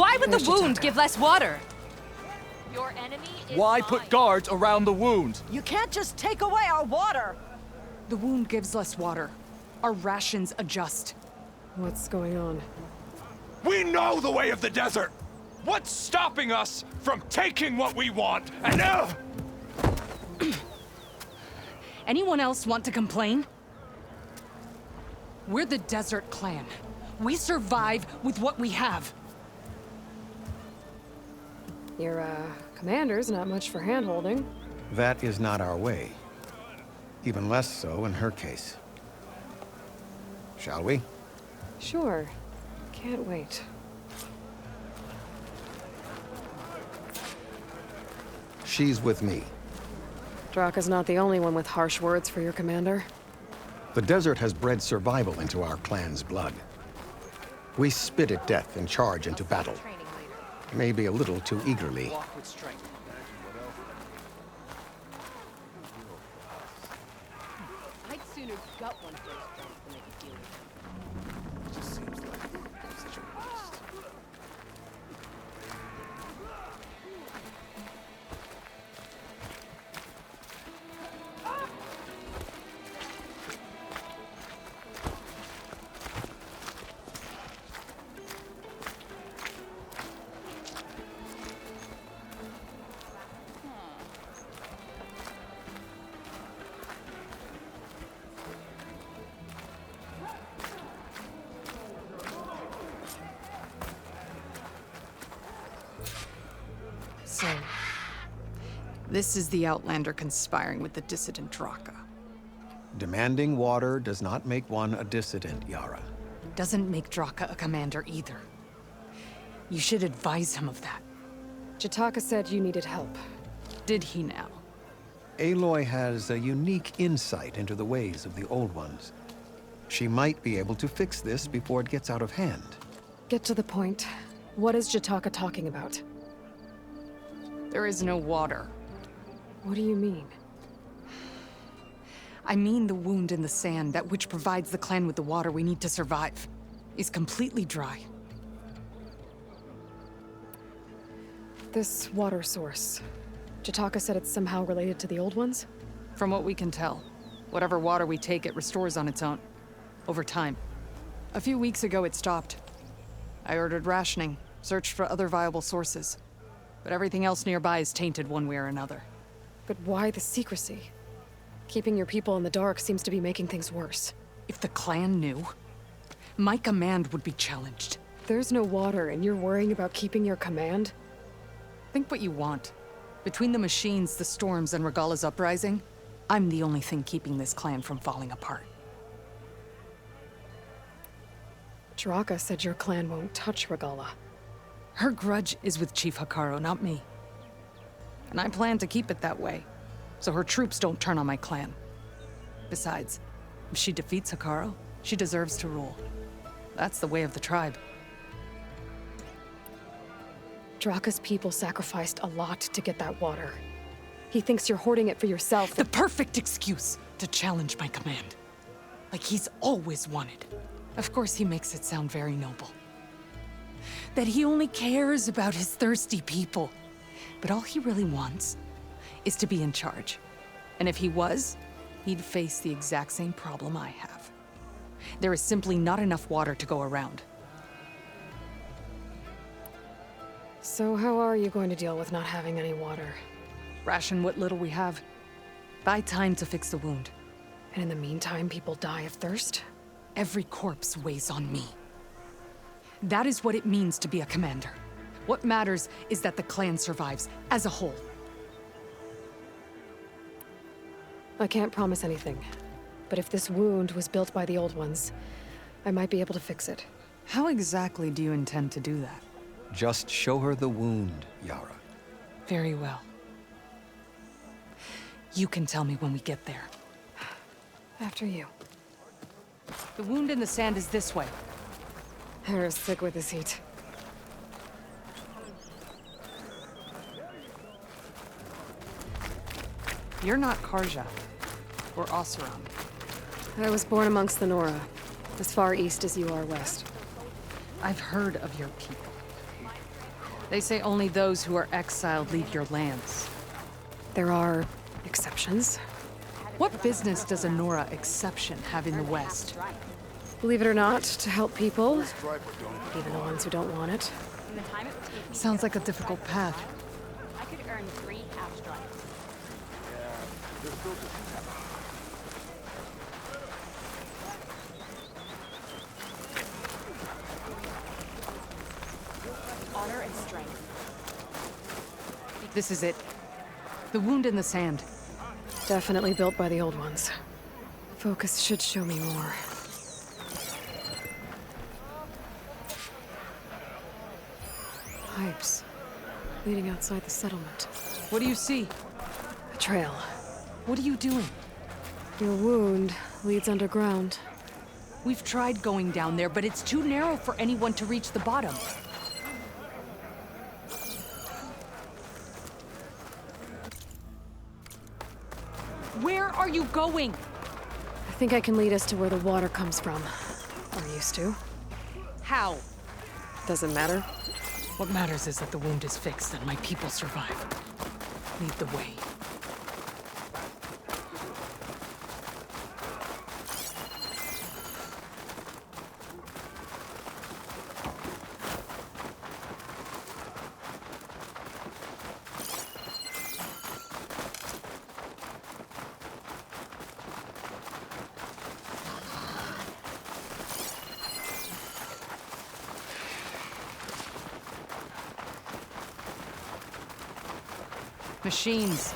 Why would the wound give less water? Your enemy is Why mine. put guards around the wound? You can't just take away our water! The wound gives less water. Our rations adjust. What's going on? We know the way of the desert! What's stopping us from taking what we want? And Anyone else want to complain? We're the Desert Clan. We survive with what we have. Your, commander's not much for hand-holding. That is not our way. Even less so in her case. Shall we? Sure. Can't wait. She's with me. Draka's not the only one with harsh words for your commander. The desert has bred survival into our clan's blood. We spit at death and charge into battle. Maybe a little too eagerly. Walk with strength. I'd sooner gut one of those things than make a deal with It just seems like such a waste. So, this is the Outlander conspiring with the dissident Draka. Demanding water does not make one a dissident, Yara. Doesn't make Draka a commander either. You should advise him of that. Jataka said you needed help. Did he now? Aloy has a unique insight into the ways of the Old Ones. She might be able to fix this before it gets out of hand. Get to the point. What is Jataka talking about? There is no water. What do you mean? I mean the wound in the sand, that which provides the clan with the water we need to survive, is completely dry. This water source. Jataka said it's somehow related to the Old Ones? From what we can tell, whatever water we take, it restores on its own. Over time. A few weeks ago, it stopped. I ordered rationing, searched for other viable sources. But everything else nearby is tainted one way or another. But why the secrecy? Keeping your people in the dark seems to be making things worse. If the clan knew, my command would be challenged. There's no water and you're worrying about keeping your command? Think what you want. Between the machines, the storms, and Regalla's uprising, I'm the only thing keeping this clan from falling apart. Draka said your clan won't touch Regalla. Her grudge is with Chief Hekarro, not me. And I plan to keep it that way, so her troops don't turn on my clan. Besides, if she defeats Hekarro, she deserves to rule. That's the way of the tribe. Draka's people sacrificed a lot to get that water. He thinks you're hoarding it for yourself. The perfect excuse to challenge my command. Like he's always wanted. Of course, he makes it sound very noble. That he only cares about his thirsty people. But all he really wants is to be in charge. And if he was, he'd face the exact same problem I have. There is simply not enough water to go around. So how are you going to deal with not having any water? Ration what little we have. Buy time to fix the wound. And in the meantime, people die of thirst? Every corpse weighs on me. That is what it means to be a commander. What matters is that the clan survives, as a whole. I can't promise anything. But if this wound was built by the Old Ones, I might be able to fix it. How exactly do you intend to do that? Just show her the wound, Yara. Very well. You can tell me when we get there. After you. The wound in the sand is this way. Hera's sick with this heat. You're not Karja, or Oseram. I was born amongst the Nora, as far east as you are west. I've heard of your people. They say only those who are exiled leave your lands. There are exceptions. What business does a Nora exception have in the West? Believe it or not, to help people, even the ones who don't want it. Sounds like a difficult path. I could earn 3 half stripes. Honor and strength. This is it. The wound in the sand. Definitely built by the old ones. Focus should show me more. Pipes leading outside the settlement. What do you see? A trail. What are you doing? Your wound leads underground. We've tried going down there, but it's too narrow for anyone to reach the bottom. Where are you going? I think I can lead us to where the water comes from. Or used to. How? Doesn't matter. What matters is that the wound is fixed and my people survive. Lead the way. Machines.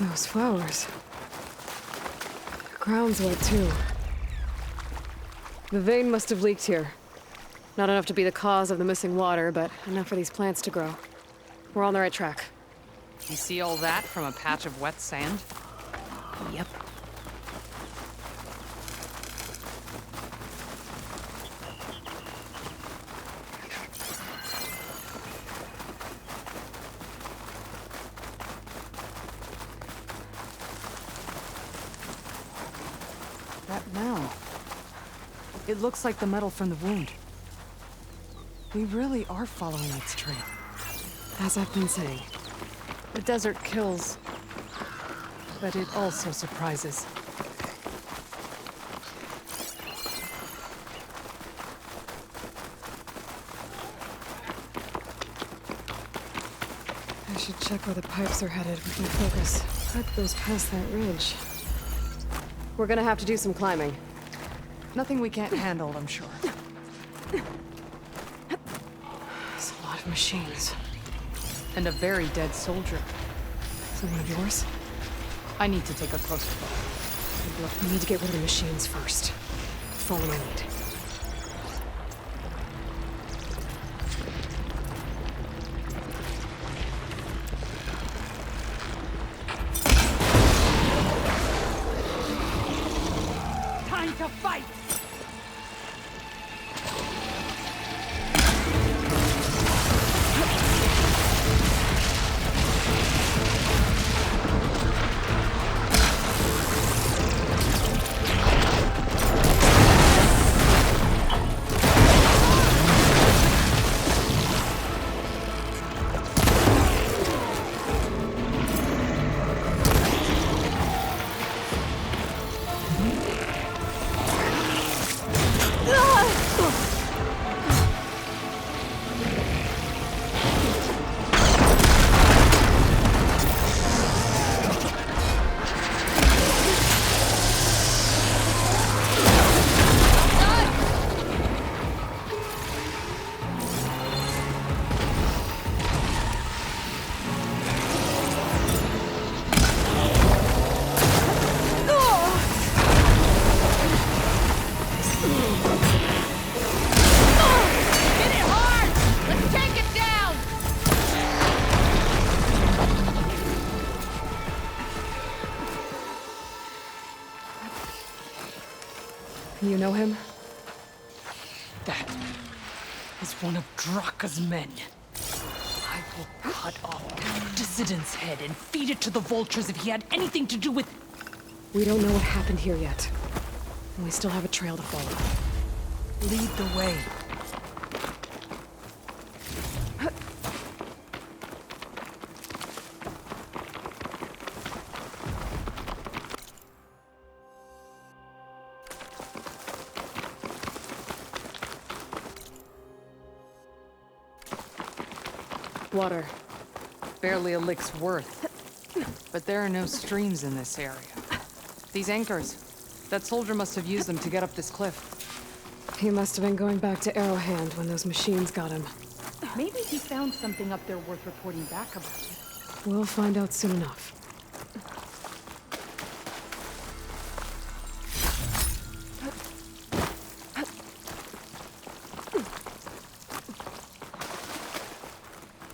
Those flowers. The ground's wet too. The vein must have leaked here. Not enough to be the cause of the missing water, but enough for these plants to grow. We're on the right track. You see all that from a patch of wet sand? Yep. That mound. It looks like the metal from the wound. We really are following its trail. As I've been saying. The desert kills, but it also surprises. I should check where the pipes are headed with my focus. Pipe goes past that ridge. We're gonna have to do some climbing. Nothing we can't handle, I'm sure. There's a lot of machines. And a very dead soldier. Is it one of yours? I need to take a closer look. Look, we need to get rid of the machines first. Follow my lead. Time to fight! You know him? That is one of Draka's men. I will cut off every dissident's head and feed it to the vultures if he had anything to do with... We don't know what happened here yet. And we still have a trail to follow. Lead the way. Water. Barely a lick's worth. But there are no streams in this area. These anchors. That soldier must have used them to get up this cliff. He must have been going back to Arrowhand when those machines got him. Maybe he found something up there worth reporting back about. We'll find out soon enough.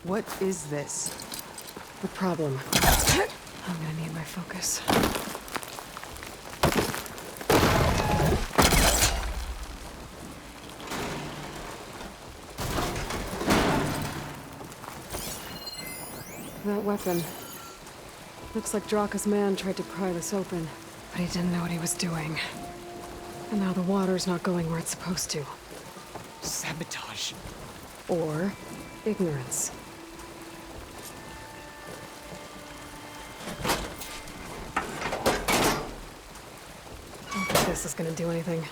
What is this? The problem. I'm gonna need my focus. That weapon. Looks like Draka's man tried to pry this open, but he didn't know what he was doing. And now the water's not going where it's supposed to. Sabotage. Or ignorance. I don't think this is gonna do anything.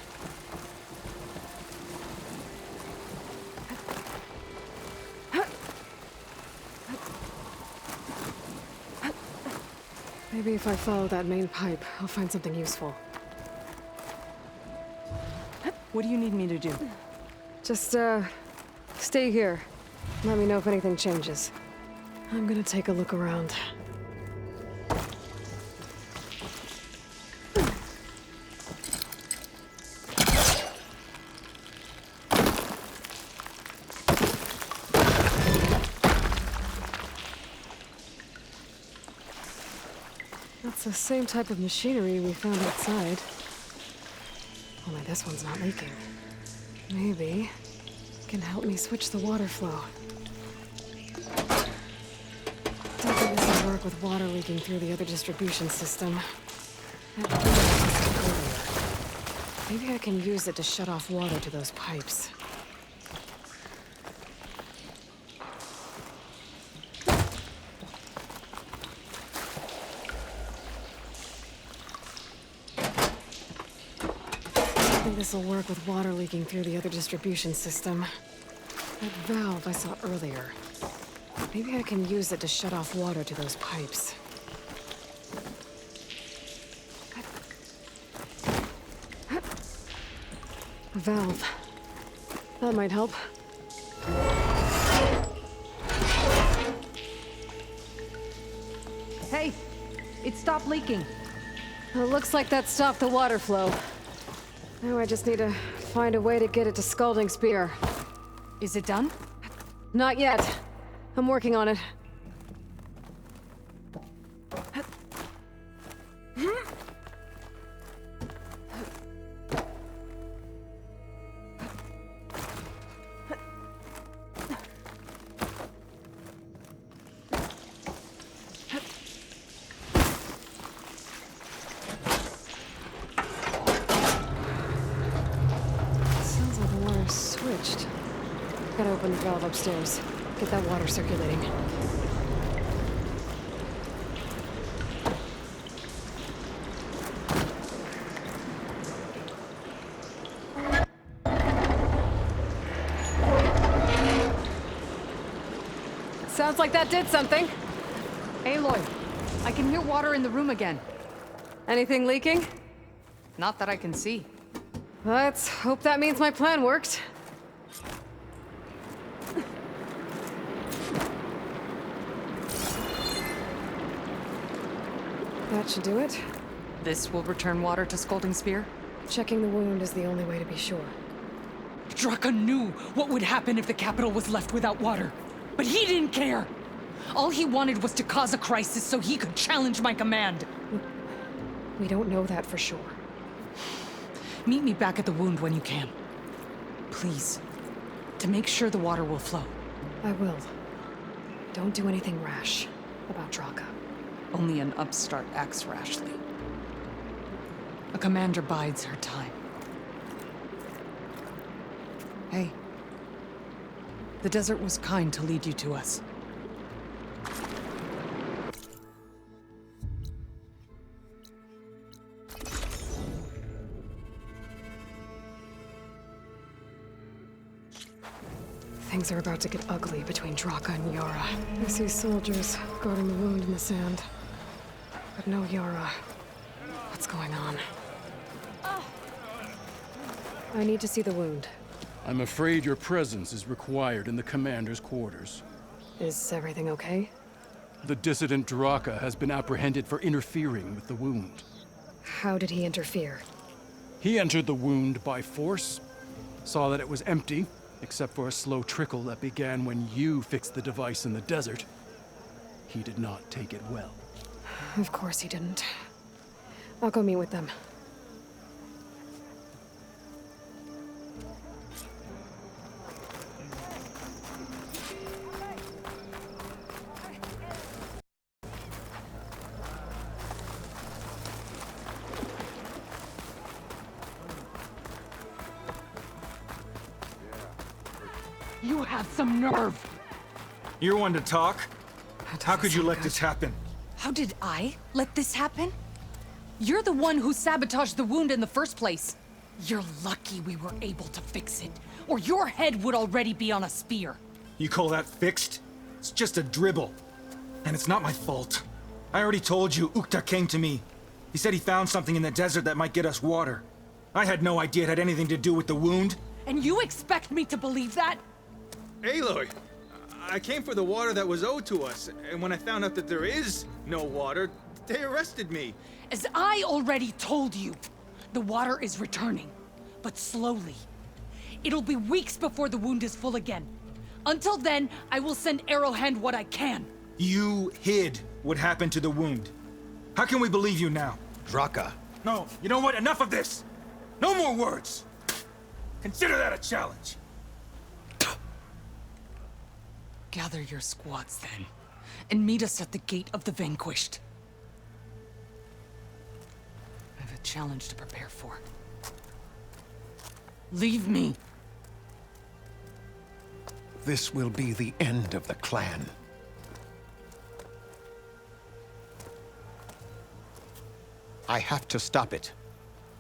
Maybe if I follow that main pipe, I'll find something useful. What do you need me to do? Just, stay here. Let me know if anything changes. I'm gonna take a look around. That's the same type of machinery we found outside. Only this one's not leaking. Maybe it can help me switch the water flow. Don't think this will work with water leaking through the other distribution system. That thing I tested earlier. Maybe I can use it to shut off water to those pipes. This will work with water leaking through the other distribution system. That valve I saw earlier. Maybe I can use it to shut off water to those pipes. A valve. That might help. Hey! It stopped leaking. It looks like that stopped the water flow. Now I just need to find a way to get it to Scalding Spear. Is it done? Not yet. I'm working on it. Sounds like the water's switched. Gotta open the valve upstairs. Get that water circulating. Sounds like that did something. Aloy, I can hear water in the room again. Anything leaking? Not that I can see. Let's hope that means my plan worked. That should do it. This will return water to Scalding Spear? Checking the wound is the only way to be sure. Draka knew what would happen if the capital was left without water. But he didn't care! All he wanted was to cause a crisis so he could challenge my command. We don't know that for sure. Meet me back at the wound when you can. Please. to make sure the water will flow. I will. Don't do anything rash about Draka. Only an upstart acts rashly. A commander bides her time. Hey. The desert was kind to lead you to us. Things are about to get ugly between Draka and Yara. I see soldiers guarding the wound in the sand. But no Yara. What's going on? I need to see the wound. I'm afraid your presence is required in the commander's quarters. Is everything okay? The dissident Draka has been apprehended for interfering with the wound. How did he interfere? He entered the wound by force, saw that it was empty, except for a slow trickle that began when you fixed the device in the desert. He did not take it well. Of course he didn't. I'll go meet with them. You have some nerve! You're one to talk? How could you let this happen? How did I let this happen? You're the one who sabotaged the wound in the first place. You're lucky we were able to fix it, or your head would already be on a spear. You call that fixed? It's just a dribble. And it's not my fault. I already told you, Ukta came to me. He said he found something in the desert that might get us water. I had no idea it had anything to do with the wound. And you expect me to believe that? Aloy, I came for the water that was owed to us, and when I found out that there is no water, they arrested me. As I already told you, the water is returning, but slowly. It'll be weeks before the wound is full again. Until then, I will send Arrowhand what I can. You hid what happened to the wound. How can we believe you now? Draka. No, you know what? Enough of this! No more words! Consider that a challenge. Gather your squads then, and meet us at the Gate of the Vanquished. I have a challenge to prepare for. Leave me! This will be the end of the clan. I have to stop it.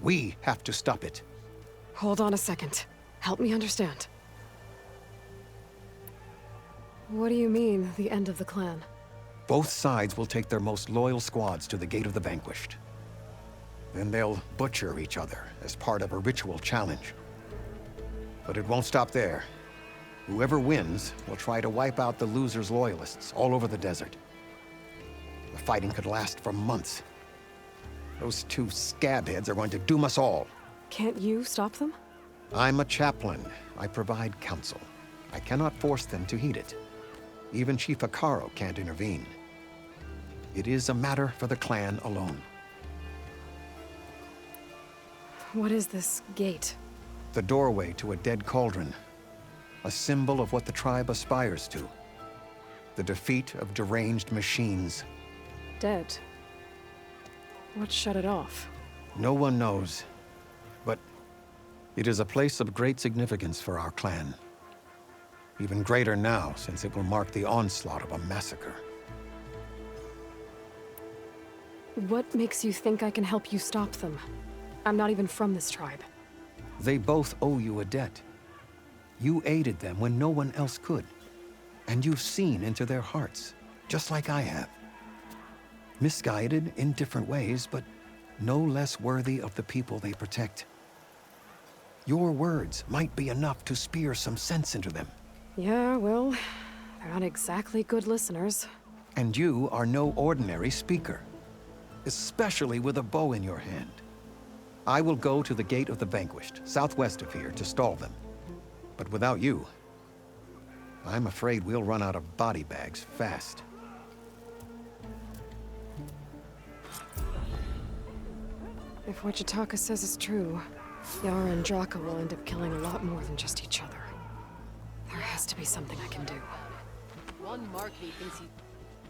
We have to stop it. Hold on a second. Help me understand. What do you mean, the end of the clan? Both sides will take their most loyal squads to the Gate of the Vanquished. Then they'll butcher each other as part of a ritual challenge. But it won't stop there. Whoever wins will try to wipe out the loser's loyalists all over the desert. The fighting could last for months. Those two scabheads are going to doom us all. Can't you stop them? I'm a chaplain. I provide counsel. I cannot force them to heed it. Even Chief Hekarro can't intervene. It is a matter for the clan alone. What is this gate? The doorway to a dead cauldron. A symbol of what the tribe aspires to. The defeat of deranged machines. Dead. What shut it off? No one knows. But it is a place of great significance for our clan. Even greater now, since it will mark the onslaught of a massacre. What makes you think I can help you stop them? I'm not even from this tribe. They both owe you a debt. You aided them when no one else could. And you've seen into their hearts, just like I have. Misguided in different ways, but no less worthy of the people they protect. Your words might be enough to spear some sense into them. Yeah, well, they're not exactly good listeners. And you are no ordinary speaker, especially with a bow in your hand. I will go to the Gate of the Vanquished, southwest of here, to stall them. But without you, I'm afraid we'll run out of body bags fast. If what Jataka says is true, Yara and Draka will end up killing a lot more than just each other. has to be something I can do. One Markby thinks he